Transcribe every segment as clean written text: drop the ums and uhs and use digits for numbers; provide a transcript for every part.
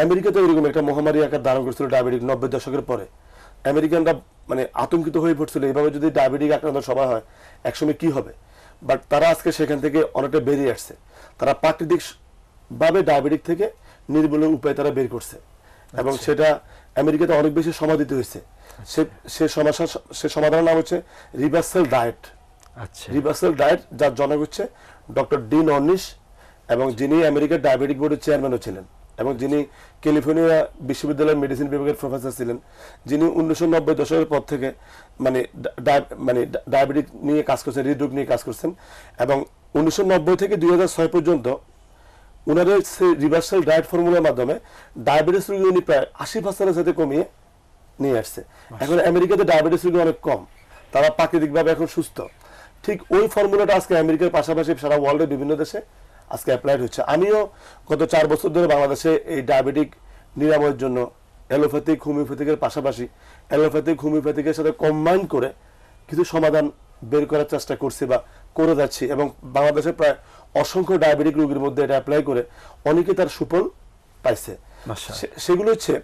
আমেরিকাতে এরকম একটা মহামারী আকার ধারণ করছিল ডায়াবেটিক 90 দশকের পরে। আমেরিকানরা মানে আতঙ্কিত হয়ে পড়ছিল, এইভাবে যদি ডায়াবেটিক আক্রান্ত সবাই হয় একসময় কি হবে। বাট তারা আজকে সেখান থেকে অনেকটা বেরিয়ে আসছে। তারা প্রাকৃতিক ভাবে ডায়াবেটিক থেকে নির্মূলের উপায় তারা বের করছে, এবং সেটা আমেরিকাতে অনেক বেশি সমাদিত হয়েছে। সে সমাধানের নাম হচ্ছে রিভার্সাল ডায়েট। রিভার্সাল ডায়েট, যার জনক হচ্ছে ডক্টর ডিন অর্নিশ, এবং যিনি আমেরিকার ডায়াবেটিক বোর্ডের চেয়ারম্যানও ছিলেন, এবং যিনি ক্যালিফোর্নিয়া বিশ্ববিদ্যালয়ের মেডিসিন বিভাগের প্রফেসর ছিলেন, যিনি 1990 দশকের পর থেকে মানে ডায়াবেটিক নিয়ে কাজ করছেন, হৃদরোগ নিয়ে কাজ করছেন, এবং 1990 থেকে 2006 পর্যন্ত উনাদের রিভার্সাল ডায়েট ফর্মুলার মাধ্যমে ডায়াবেটিস রোগী উনি প্রায় 80% সাথে কমিয়ে নিয়ে আসছে। এখন আমেরিকাতে ডায়াবেটিস রোগী অনেক কম, তারা প্রাকৃতিকভাবে এখন সুস্থ। ঠিক ওই ফর্মুলাটা আজকে আমেরিকার পাশাপাশি সারা ওয়ার্ল্ডের বিভিন্ন দেশে আজকে অ্যাপ্লাইড হচ্ছে। আমিও গত 4 বছর ধরে বাংলাদেশে এই ডায়াবেটিক নিরাময়ের জন্য অ্যালোপ্যাথিক হোমিওপ্যাথিকের পাশাপাশি অ্যালোপ্যাথিক হোমিওপ্যাথিকের সাথে কম্বাইন করে কিছু সমাধান বের করার চেষ্টা করছি বা করে যাচ্ছি, এবং বাংলাদেশে প্রায় অসংখ্য ডায়াবেটিক রোগীর মধ্যে এটা অ্যাপ্লাই করে অনেকে তার সুফল পাইছে। সেগুলো হচ্ছে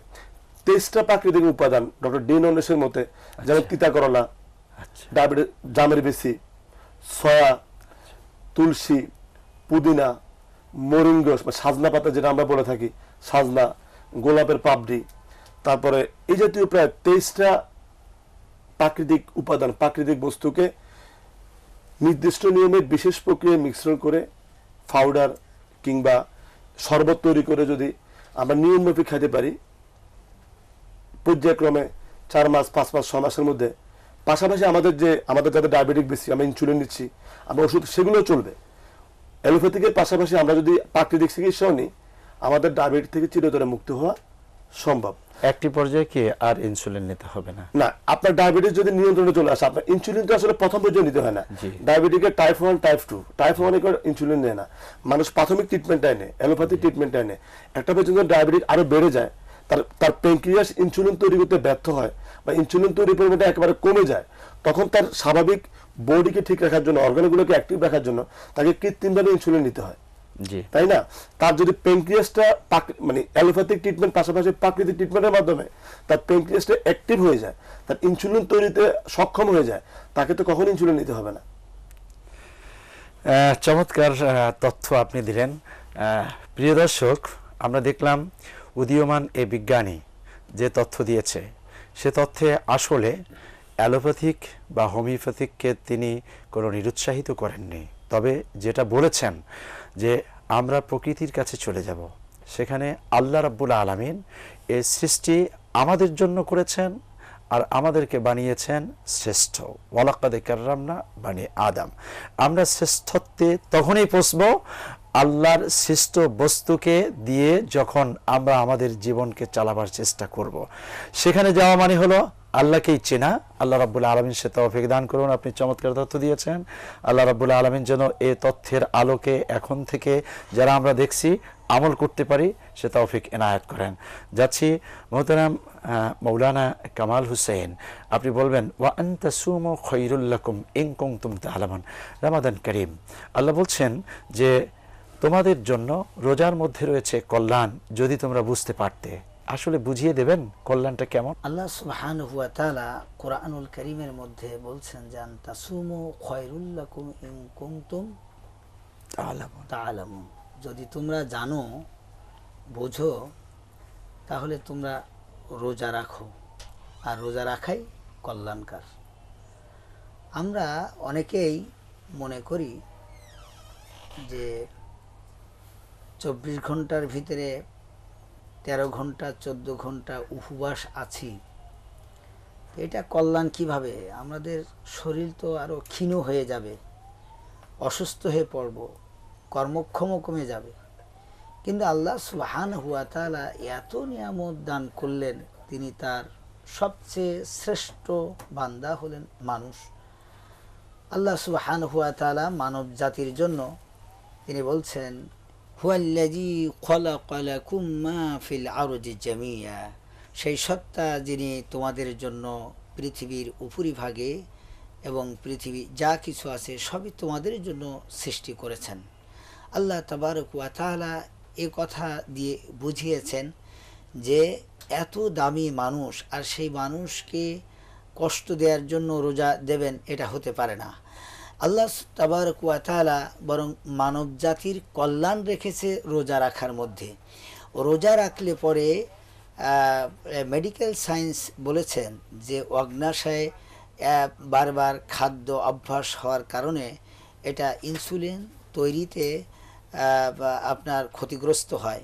23টা প্রাকৃতিক উপাদান ডক্টর ডিন অর্নিশের মতে, যেমন তিতা করলা, ডায়াবেটিস জামের বেশি, সয়া, তুলসী, পুদিনা, মরিঙ্গ, সাজনা পাতা যেটা আমরা বলে থাকি, সাজনা, গোলাপের পাপড়ি, তারপরে এই জাতীয় প্রায় 23টা প্রাকৃতিক উপাদান, প্রাকৃতিক বস্তুকে নির্দিষ্ট নিয়মে বিশেষ প্রক্রিয়ায় মিশ্রণ করে পাউডার কিংবা শরবত তৈরি করে যদি আমরা নিয়মমাফিক খেতে পারি, পর্যায়ক্রমে 4 মাস, 5 মাস, 6 মাসের মধ্যে, পাশাপাশি আমাদের যাদের ডায়াবেটিক বেশি, আমরা ইনসুলিন নিচ্ছি, আমরা ওষুধ, সেগুলো চলবে। অ্যালোপ্যাথিকের পাশাপাশি আমরা যদি প্রাকৃতিক চিকিৎসাও নিই, আমাদের ডায়াবেটিস থেকে চিরতরে মুক্ত হওয়া সম্ভব। একটি পর্যায়ে কি আর ইনসুলিন নিতে হবে না? না, আপনার ডায়াবেটিস যদি নিয়ন্ত্রণে চলে আসে, আপনার ইনসুলিন তো আসলে প্রথম পর্যায়ে নিতে হয় না। ডায়াবেটিকের টাইপ 1, টাইপ 2, টাইপ 1 ইনসুলিন নেয় না মানুষ, প্রাথমিক ট্রিটমেন্টটাই নেয়, অ্যালোপ্যাথিক ট্রিটমেন্টটাই নেয়। একটা পর্যন্ত ডায়াবেটিস আরো বেড়ে যায়, তার প্যানক্রিয়াস ইনসুলিন তৈরি করতে ব্যর্থ হয় বা ইনসুলিন তৈরির পরিমাণটা একেবারে কমে যায়, তখন তার স্বাভাবিক বডিকে ঠিক রাখার জন্য, অর্গানগুলোকে অ্যাক্টিভ রাখার জন্য তাকে কৃত্রিমভাবে ইনসুলিন নিতে হয়, তাই না? তার যদি প্যানক্রিয়াসটা মানে অ্যালোপ্যাথিক ট্রিটমেন্ট পাশাপাশি প্রাকৃতিক ট্রিটমেন্টের মাধ্যমে তার প্যানক্রিয়াসটা অ্যাক্টিভ হয়ে যায়, তার ইনসুলিন তৈরিতে সক্ষম হয়ে যায়, তাকে তো কখনো ইনসুলিন নিতে হবে না। চমৎকার তথ্য আপনি দিলেন। প্রিয় দর্শক, আমরা দেখলাম উদীয়মান এই বিজ্ঞানী যে তথ্য দিয়েছে, সে তথ্যে আসলে অ্যালোপ্যাথিক বা হোমিওপ্যাথিককে তিনি কোনো নিরুৎসাহিত করেননি, তবে যেটা বলেছেন যে আমরা প্রকৃতির কাছে চলে যাব, সেখানে আল্লাহ রাব্বুল আলামিন এই সৃষ্টি আমাদের জন্য করেছেন আর আমাদেরকে বানিয়েছেন শ্রেষ্ঠ। ওয়ালাকাদ কাররামনা বানি আদম। আমরা শ্রেষ্ঠত্বে তখনই পৌঁছব আল্লাহর সৃষ্ট বস্তুকে দিয়ে যখন আমরা আমাদের জীবনকে চালাবার চেষ্টা করব। সেখানে যাওয়া মানে হলো আল্লাহকেই চেনা। আল্লাহ রাব্বুল আলামিন সে তৌফিক দান করুন। আপনি চমৎকার তথ্য দিয়েছেন। আল্লাহ রাব্বুল আলামিন যেন এই তথ্যের আলোকে এখন থেকে যারা আমরা দেখছি আমল করতে পারি, সে তৌফিক এনায়েত করেন। যাচ্ছি মোহতারাম মৌলানা কামাল হুসেন, আপনি বলবেন ওয়া আনতা সুমু খায়রুল লাকুম ইন কুনতুম তা'লামুন। রমাদান করিম, আল্লাহ বলছেন যে তোমাদের জন্য রোজার মধ্যে রয়েছে কল্যাণ, যদি তোমরা বুঝতে পারতে। আসলে বুঝিয়ে দেবেন কল্যাণটা কেমন? আল্লাহ সুবহানাহু ওয়া তাআলা কোরআনুল কারীমের মধ্যে বলছেন যে তাসুমু খায়রুল লাকুম ইন কুনতুম তা'লামুন, যদি তোমরা জানো, বোঝো, তাহলে তোমরা রোজা রাখো, আর রোজা রাখাই কল্যাণকার। আমরা অনেকেই মনে করি যে 24 ঘন্টার ভিতরে 13 ঘন্টা 14 ঘন্টা উপবাস আছি, এটা কল্যাণ কিভাবে? আমাদের শরীর তো আরো ক্ষীণ হয়ে যাবে, অসুস্থ হয়ে পড়ব, কর্মক্ষম কমে যাবে। কিন্তু আল্লাহ সুবহানাহু ওয়া তাআলা এত নিয়ামত দান করলেন, তিনি তার সবচেয়ে শ্রেষ্ঠ বান্দা হলেন মানুষ। আল্লাহ সুবহানাহু ওয়া তাআলা মানব জাতির জন্য তিনি বলছেন হুয়াল্লাযী খালাকা লাকুম মা ফিল আরদি জামিয়া, সেই সত্তা যিনি তোমাদের জন্য পৃথিবীর উপরিভাগে এবং পৃথিবী যা কিছু আছে সবই তোমাদের জন্য সৃষ্টি করেছেন। আল্লাহ তাবারক ওয়া তাআলা এই কথা দিয়ে বুঝিয়েছেন যে এত দামি মানুষ আর সেই মানুষকে কষ্ট দেওয়ার জন্য রোজা দেবেন, এটা হতে পারে না। আল্লাহ তাবারক ওয়া তাআলা বরং মানব জাতির কল্যাণ রেখেছে রোজা রাখার মধ্যে। রোজা রাখলে পরে মেডিকেল সায়েন্স বলেছেন যে অগ্নাশয়ে বারবার খাদ্য অভ্যাস হওয়ার কারণে এটা ইনসুলিন তৈরিতে আপনার ক্ষতিগ্রস্ত হয়।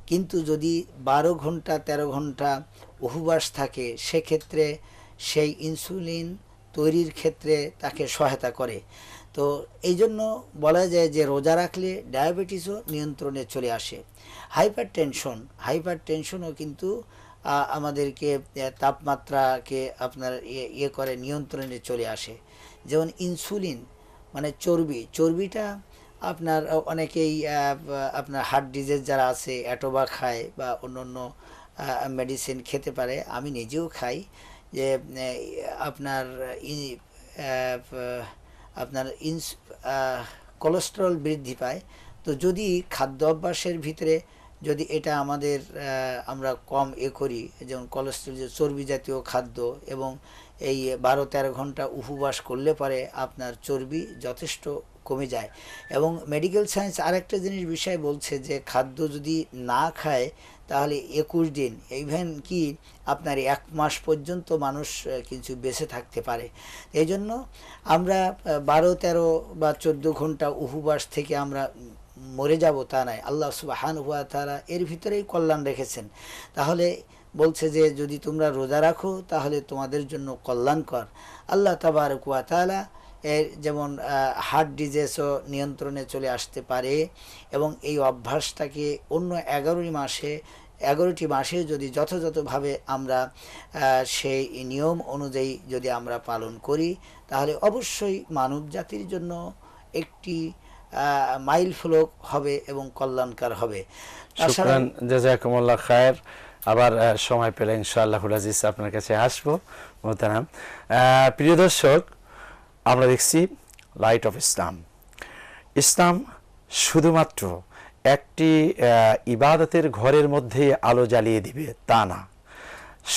কিন্তু যদি 12 ঘন্টা 13 ঘন্টা উপবাস থাকে, সেক্ষেত্রে সেই ইনসুলিন তৈরির ক্ষেত্রে তাকে সহায়তা করে। তো এই জন্য বলা যায় যে রোজা রাখলে ডায়াবেটিসও নিয়ন্ত্রণে চলে আসে। হাইপার টেনশনও কিন্তু আমাদেরকে তাপমাত্রাকে আপনার ইয়ে করে নিয়ন্ত্রণে চলে আসে। যেমন ইনসুলিন মানে চর্বিটা আপনার অনেকেই আপনার হার্ট ডিজিজ যারা আছে অ্যাটোবা খায় বা অন্য অন্য মেডিসিন খেতে পারে, আমি নিজেও খাই, যে আপনার আপনার কোলেস্টেরল বৃদ্ধি পায়। তো যদি খাদ্য অভ্যাসের ভিতরে যদি এটা আমাদের আমরা কম করি, যেমন কোলেস্টেরল চর্বি জাতীয় খাদ্য, এবং এই 12-13 ঘন্টা উপবাস করলে পরে আপনার চর্বি যথেষ্ট কমে যায়। এবং মেডিকেল সায়েন্স আরেকটা বিষয় বলছে যে খাদ্য যদি না খায় তাহলে 21 দিন, ইভেন কি আপনার 1 মাস পর্যন্ত মানুষ কিছু বেঁচে থাকতে পারে। এই জন্য আমরা 12-13 বা 14 ঘন্টা উপবাস থেকে আমরা মরে যাব তা নয়, আল্লাহ সুবহানাহু ওয়া তাআলা এর ভিতরেই কল্যাণ রেখেছেন। তাহলে বলছে যে যদি তোমরা রোজা রাখো তাহলে তোমাদের জন্য কল্যাণকর। আল্লাহ তাবারক ওয়া তাআলা এর যেমন হার্ট ডিজিজও নিয়ন্ত্রণে চলে আসতে পারে, এবং এই অভ্যাসটাকে অন্য 11টি মাসে যদি যথাযথভাবে আমরা সেই নিয়ম অনুযায়ী যদি আমরা পালন করি, তাহলে অবশ্যই মানব জাতির জন্য একটি মাইল ফলক হবে এবং কল্যাণকর হবে। শুকরান, জাযাকুমুল্লাহ খায়ের। আবার সময় পেলে ইনশাআল্লাহুল আজিজ আপনার কাছে আসবো মোহতারাম। প্রিয় দর্শক, আমরা দেখছি লাইট অফ ইসলাম। ইসলাম শুধুমাত্র একটি ইবাদতের ঘরের মধ্যে আলো জ্বালিয়ে দিবে তা না,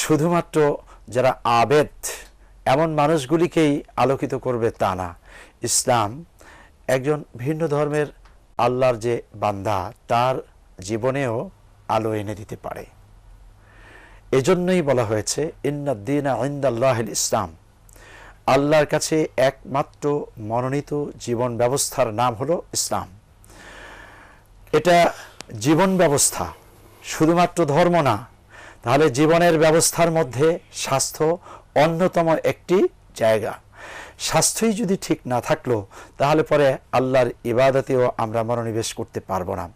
শুধুমাত্র যারা আবেদ এমন মানুষগুলিকেই আলোকিত করবে তা না। ইসলাম একজন ভিন্ন ধর্মের আল্লাহর যে বান্দা তার জীবনেও আলো এনে দিতে পারে। এজন্যই বলা হয়েছে ইন্নাদ-দীনা ইনদাল্লাহিল ইসলাম, আল্লাহর কাছে একমাত্র মনোনীত জীবন ব্যবস্থার নাম হলো ইসলাম। এটা জীবন ব্যবস্থা, শুধুমাত্র ধর্ম না। তাহলে জীবনের ব্যবস্থার মধ্যে স্বাস্থ্য অন্যতম একটি জায়গা। স্বাস্থ্যই যদি ঠিক না থাকলো তাহলে পরে আল্লাহর ইবাদতেও আমরা মনোনিবেশ করতে পারবো না।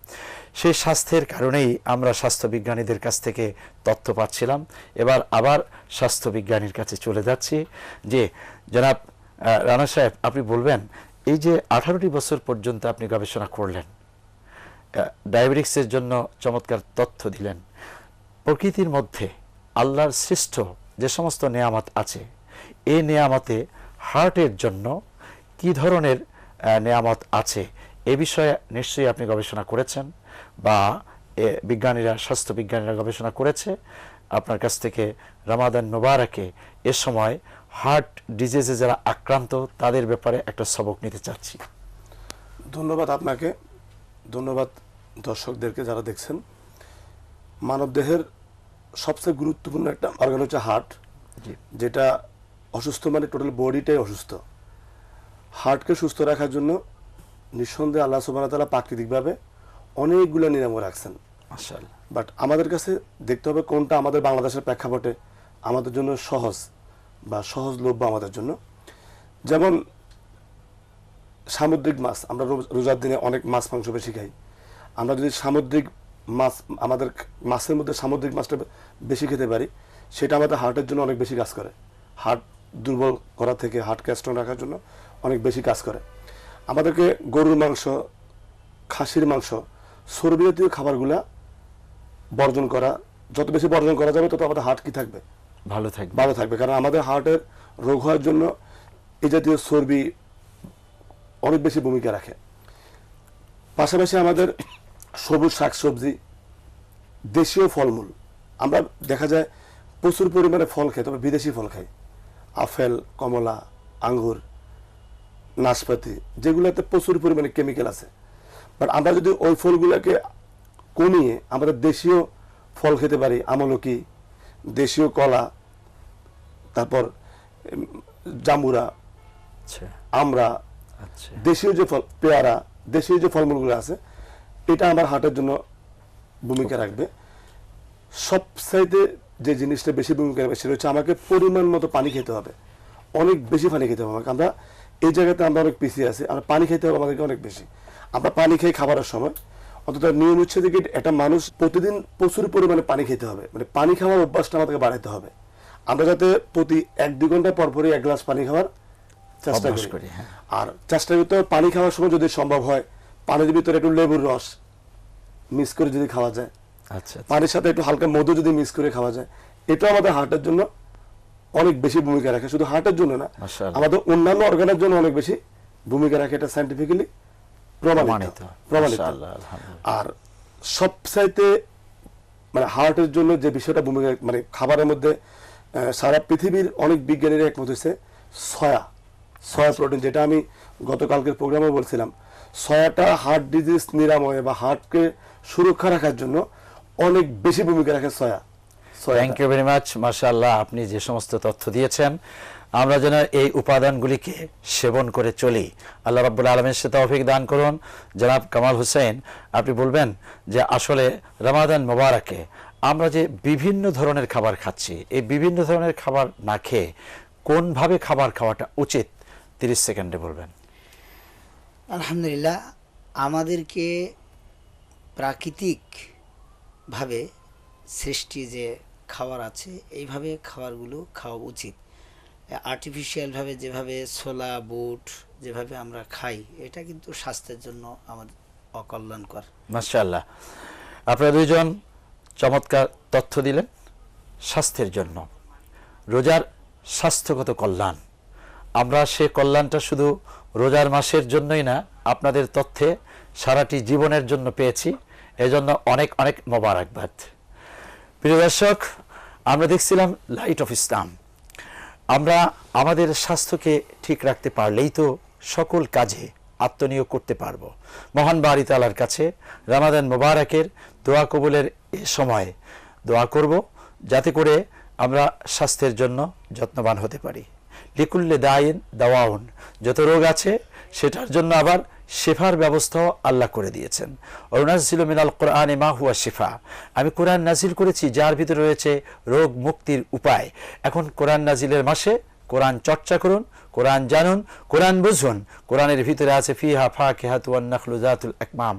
সেই স্বাস্থ্যের কারণেই আমরা স্বাস্থ্যবিজ্ঞানীদের কাছ থেকে তথ্য পাচ্ছিলাম। এবার আবার স্বাস্থ্যবিজ্ঞানীর কাছে চলে যাচ্ছি। যে জনাব রানা সাহেব, আপনি বলবেন এই যে 18টি বছর পর্যন্ত আপনি গবেষণা করলেন, ডায়াবেটিক্সের জন্য চমৎকার তথ্য দিলেন, প্রকৃতির মধ্যে আল্লাহর সৃষ্ট যে সমস্ত নেয়ামত আছে, এই নেয়ামতে হার্টের জন্য কি ধরনের নেয়ামত আছে এ বিষয়ে নিশ্চয়ই আপনি গবেষণা করেছেন, বা বিজ্ঞানীরা, স্বাস্থ্যবিজ্ঞানীরা গবেষণা করেছে। আপনার কাছ থেকে রমাদান মুবারকে এ সময় হার্ট ডিজিজে যারা আক্রান্ত তাদের ব্যাপারে একটা সবক নিতে চাচ্ছি। ধন্যবাদ আপনাকে, ধন্যবাদ দর্শকদেরকে যারা দেখছেন। মানবদেহের সবচেয়ে গুরুত্বপূর্ণ একটা অর্গান হচ্ছে হার্ট, যেটা অসুস্থ মানে টোটাল বডিটাই অসুস্থ। হার্টকে সুস্থ রাখার জন্য নিঃসন্দেহে আল্লাহ সুবহানাহু ওয়া তাআলা প্রাকৃতিকভাবে অনেকগুলো নিয়ম রাখছেন। মাশাআল্লাহ। বাট আমাদের কাছে দেখতে হবে কোনটা আমাদের বাংলাদেশের প্রেক্ষাপটে আমাদের জন্য সহজ বা সহজলভ্য আমাদের জন্য। যেমন সামুদ্রিক মাছ, আমরা রোজার দিনে অনেক মাছ মাংস বেশি খাই। আমরা যদি সামুদ্রিক মাছ, আমাদের মাছের মধ্যে সামুদ্রিক মাছটা বেশি খেতে পারি, সেটা আমাদের হার্টের জন্য অনেক বেশি কাজ করে। হার্ট দুর্বল করা থেকে হার্টকে স্ট্রং রাখার জন্য অনেক বেশি কাজ করে। আমাদেরকে গরুর মাংস, খাসির মাংস, চর্বি জাতীয় খাবারগুলা বর্জন করা, যত বেশি বর্জন করা যাবে তত আমাদের হার্ট কি থাকবে, ভালো থাকবে। কারণ আমাদের হার্টের রোগ হওয়ার জন্য এই জাতীয় চর্বি অনেক বেশি ভূমিকা রাখে। পাশাপাশি আমাদের সবুজ শাকসবজি, দেশীয় ফলমূল, আমরা দেখা যায় প্রচুর পরিমাণে ফল খাই, তবে বিদেশি ফল খাই, আপেল, কমলা, আঙ্গুর, নাশপাতি, যেগুলোতে প্রচুর পরিমাণে কেমিক্যাল আছে। বাট আমরা যদি ওই ফলগুলোকে কমিয়ে আমাদের দেশীয় ফল খেতে পারি, আমলকি, দেশীয় কলা, তারপর জামুরা, আচ্ছা আমরা, আচ্ছা দেশীয় যে ফল, পেয়ারা, দেশীয় যে ফলমূলগুলো আছে, এটা আমার হার্টের জন্য ভূমিকা রাখবে। সবচাইতে যে জিনিসটা বেশি ভূমিকা রাখবে সেটা হচ্ছে আমাকে পরিমাণ মতো পানি খেতে হবে, অনেক বেশি পানি খেতে হবে আমাকে। আমরা এই জায়গাতে আমরা অনেক পিছিয়ে আছি, আমরা পানি খেতে হবে আমাদেরকে অনেক বেশি। আমরা পানি খাই খাবারের সময়, অন্তত নিয়ম হচ্ছে যে একটা মানুষ প্রতিদিন প্রচুর পরিমাণে পানি খেতে হবে, মানে পানি খাওয়ার অভ্যাসটা আমাদেরকে বাড়াতে হবে। আমরা যাতে প্রতি 1-2 ঘন্টা পর পরই 1 গ্লাস পানি খাওয়ার চেষ্টা অভ্যাস করি। করি, হ্যাঁ। আর চেষ্টা করতে হবে পানি খাওয়ার সময় যদি সম্ভব হয় পানির ভিতরে একটু লেবুর রস মিক্স করে যদি খাওয়া যায়, আচ্ছা পানির সাথে একটু হালকা মধু যদি মিক্স করে খাওয়া যায়, এটা আমাদের হার্টের জন্য অনেক বেশি ভূমিকা রাখে। শুধু হার্টের জন্য না, মাশাআল্লাহ। আমাদের অন্যান্য অর্গানের জন্য অনেক বেশি ভূমিকা রাখে, এটা সায়েন্টিফিক্যালি প্রমাণিত। মাশাআল্লাহ, আলহামদুলিল্লাহ। আর সবচাইতে মানে হার্টের জন্য যে বিষয়টা ভূমিকা, মানে খাবারের মধ্যে সারা পৃথিবীর অনেক বিজ্ঞানীরা একমত হয়েছে সয়া প্রোটিন, যেটা আমি গতকালকের প্রোগ্রামে বলছিলাম। সয়াটা হার্ট ডিজিজ নিরাময়ে বা হার্টকে সুরক্ষা রাখার জন্য অনেক বেশি ভূমিকা রাখে সয়া। থ্যাংক ইউ ভেরি মাচ, মাশাআল্লাহ। আপনি যে সমস্ত তথ্য দিয়েছেন, আমরা যেন এই উপাদানগুলিকে সেবন করে চলি। আল্লাহ রাব্বুল আলামিন সে তৌফিক দান করুন। জনাব কামাল হোসেন, আপনি বলবেন যে আসলে রমাদান মোবারকে আমরা যে বিভিন্ন ধরনের খাবার খাচ্ছি, এই বিভিন্ন ধরনের খাবার না খেয়ে কোনভাবে খাবার খাওয়াটা উচিত 30 সেকেন্ডে বলবেন। আলহামদুলিল্লাহ, আমাদেরকে প্রাকৃতিকভাবে সৃষ্টি যে খাবার আছে এইভাবে খাবারগুলো খাওয়া উচিত। আর্টিফিশিয়ালভাবে যেভাবে ছোলা বুট যেভাবে আমরা খাই, এটা কিন্তু স্বাস্থ্যের জন্য আমাদের অকল্যাণকর। মাশাআল্লাহ, আপনারা দুইজন চমৎকার তথ্য দিলেন স্বাস্থ্যের জন্য। রোজার স্বাস্থ্যগত কল্যাণ, আমরা সে কল্যাণটা শুধু রোজার মাসের জন্যই না, আপনাদের তথ্যে সারাটি জীবনের জন্য পেয়েছি। এজন্য অনেক অনেক মোবারকবাদ। প্রিয় দর্শক, আমরা দেখছিলাম লাইট অফ ইসলাম। আমরা আমাদের স্বাস্থ্যকে ঠিক রাখতে পারলেই তো সকল কাজে আত্মনিয়োগ করতে পারবো। মহান বাড়ি তাআলার কাছে রমাদান মোবারকের দোয়া কবুলের এ সময় দোয়া করব, যাতে করে আমরা স্বাস্থ্যের জন্য যত্নবান হতে পারি। লিকুল্লে দাইন দাওয়াউন, যত রোগ আছে সেটার জন্য আবার শেফার ব্যবস্থাও আল্লাহ করে দিয়েছেন। ওয়ানাজ্জিলু মিনাল কোরআনি মা হুয়া শিফা, আমি কোরআন নাজিল করেছি যার ভিতরে রয়েছে রোগ মুক্তির উপায়। এখন কোরআন নাজিলের মাসে কোরআন চর্চা করুন, কোরআন জানুন, কোরআন বুঝুন। কোরআনের ভিতরে আছে ফিহা ফাকিহাতু ওয়ান নাখলু যাতুল আকমাম,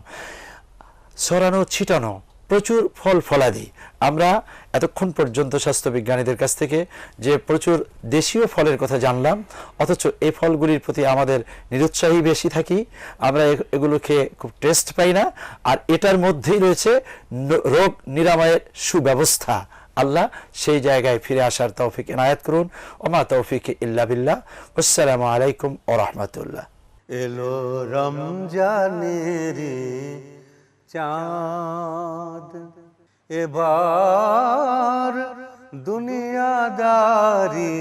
ছড়ানো ছিটানো প্রচুর ফল ফলাদি। আমরা এতক্ষণ পর্যন্ত স্বাস্থ্যবিজ্ঞানীদের কাছ থেকে যে প্রচুর দেশীয় ফলের কথা জানলাম, অথচ এই ফলগুলির প্রতি আমাদের নিরুৎসাহী বেশি থাকি, আমরা এগুলো খেয়ে খুব টেস্ট পাই না। আর এটার মধ্যেই রয়েছে রোগ নিরাময়ের সুব্যবস্থা। আল্লাহ সেই জায়গায় ফিরে আসার তৌফিক এনায়েত করুন। ওমা তৌফিক ইল্লা বিল্লাহ। আসসালামু আলাইকুম ওয়া রাহমাতুল্লাহ। এলো রমজানের চাঁদ, এবার দুনিয়াদারি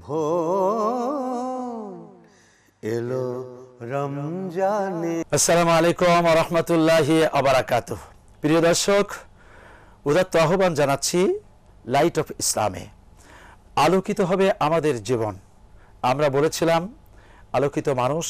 ভোর, এলো রমজানে। আসসালামু আলাইকুম ওয়া রাহমাতুল্লাহি ওয়া বারাকাতুহু। প্রিয় দর্শক, উদাত্ত আহ্বান জানাচ্ছি লাইট অফ ইসলামে। আলোকিত হবে আমাদের জীবন। আমরা বলেছিলাম আলোকিত মানুষ